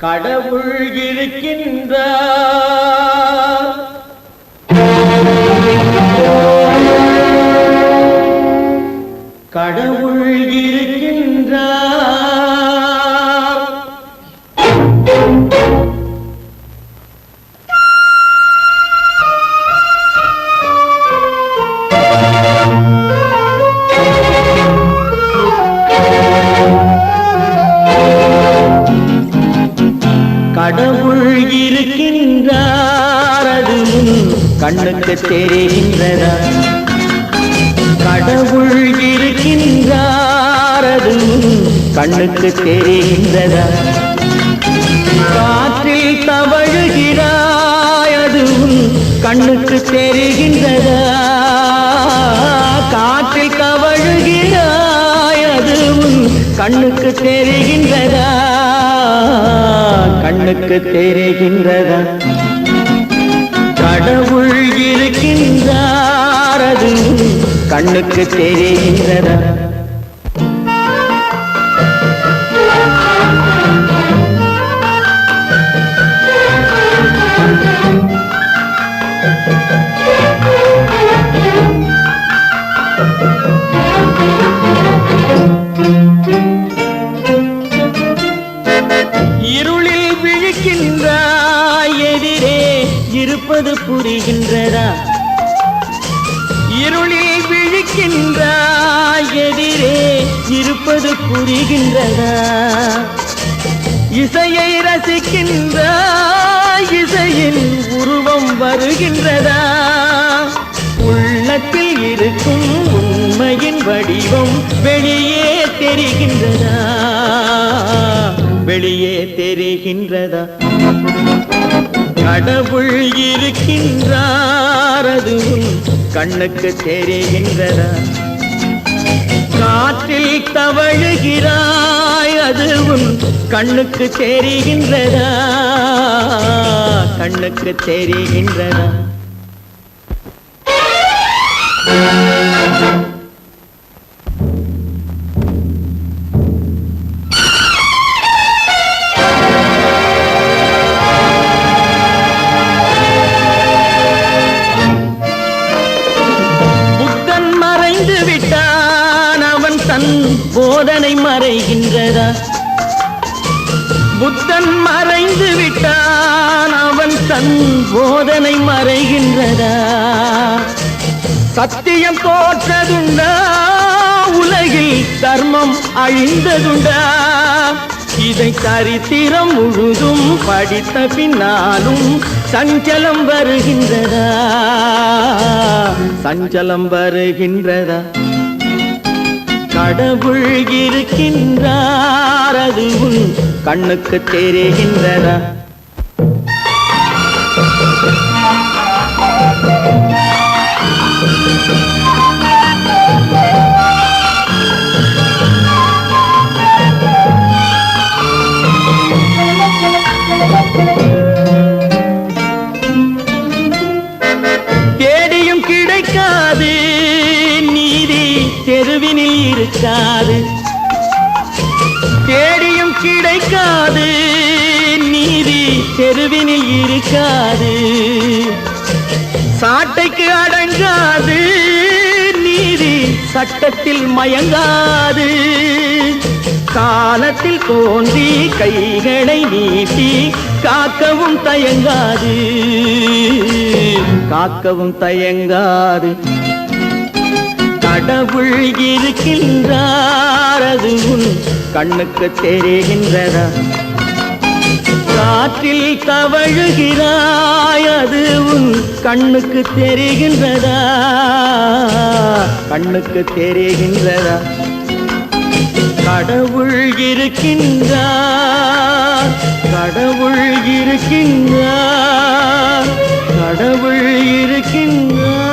கடவுள் இருக்கின்றார், கடவுள் இருக்கின்றார். கடவுள் இருக்கின்றார், அது கண்ணுக்கு தெரிகின்றதா? கடவுள் இருக்கின்றார், அது கண்ணுக்கு தெரிகின்றதா? காற்றில் தவழுகிறாய், அது கண்ணுக்கு தெரிகின்றதா? காற்றில் தவழுகிறாய், அது கண்ணுக்கு தெரிகின்றதா? கண்ணுக்கு தெரிகின்றதா? கடவுள் இருக்கின்றார், அது கண்ணுக்கு தெரிகின்றதா? இருளில் விழிக்கின்றாய், எதிரே இருப்பது புரிகின்றதா? இருளில் விழிக்கின்றாய், எதிரே இருப்பது புரிகின்றதா? இசையை ரசிக்கின்றாய், இசையின் உருவம் வருகின்றதா? உள்ளத்தில் இருக்கும் உண்மையின் வடிவம் வெளியே தெரிகின்றதா? வெளியே தெரிகின்றதா? கடவுள் இருக்கின்றார், அது கண்ணுக்கு தெரிகின்றதா? காற்றில் தவழுகிறாய், அது கண்ணுக்கு தெரிகின்றதா? கண்ணுக்கு தெரிகின்றதா? புத்தன் மறைந்து விட்டான், அவன் தன் போதனை மறைகின்றதா? புத்தன் மறைந்து விட்டான், அவன் தன் போதனை மறைகின்றதா? சத்தியம் தோற்றதுண்டா? உலகில் தர்மம் அழிந்ததுண்டா? இதை சரித்திரம் முழுதும் படித்த பின்னாலும் சஞ்சலம் வருகின்றதா? சஞ்சலம் வருகின்றதா? கடவுள் இருக்கின்றார், அது கண்ணுக்கு தெரிகின்றதா? தேடியும் கிடைக்காது நீதி, தெருவினில் இருக்காது. தேடியும் கிடைக்காது நீதி, தெருவினில் இருக்காது. சாட்டைக்கு அடங்காது நீதி, சட்டத்தில் மயங்காது. காலத்தில் தோன்றி கைகளை நீட்டி காக்கவும் தயங்காது, காக்கவும் தயங்காது. கடவுள் இருக்கின்றார், அது கண்ணுக்கு தெரிகின்றதா? காற்றில் தவழுகிறாய், அது கண்ணுக்கு தெரிகின்றதா? கண்ணுக்கு தெரிகின்றதா? கடவுள் இருக்கின்றார், கடவுள் இருக்கின்றார், கடவுள் இருக்கின்றார்.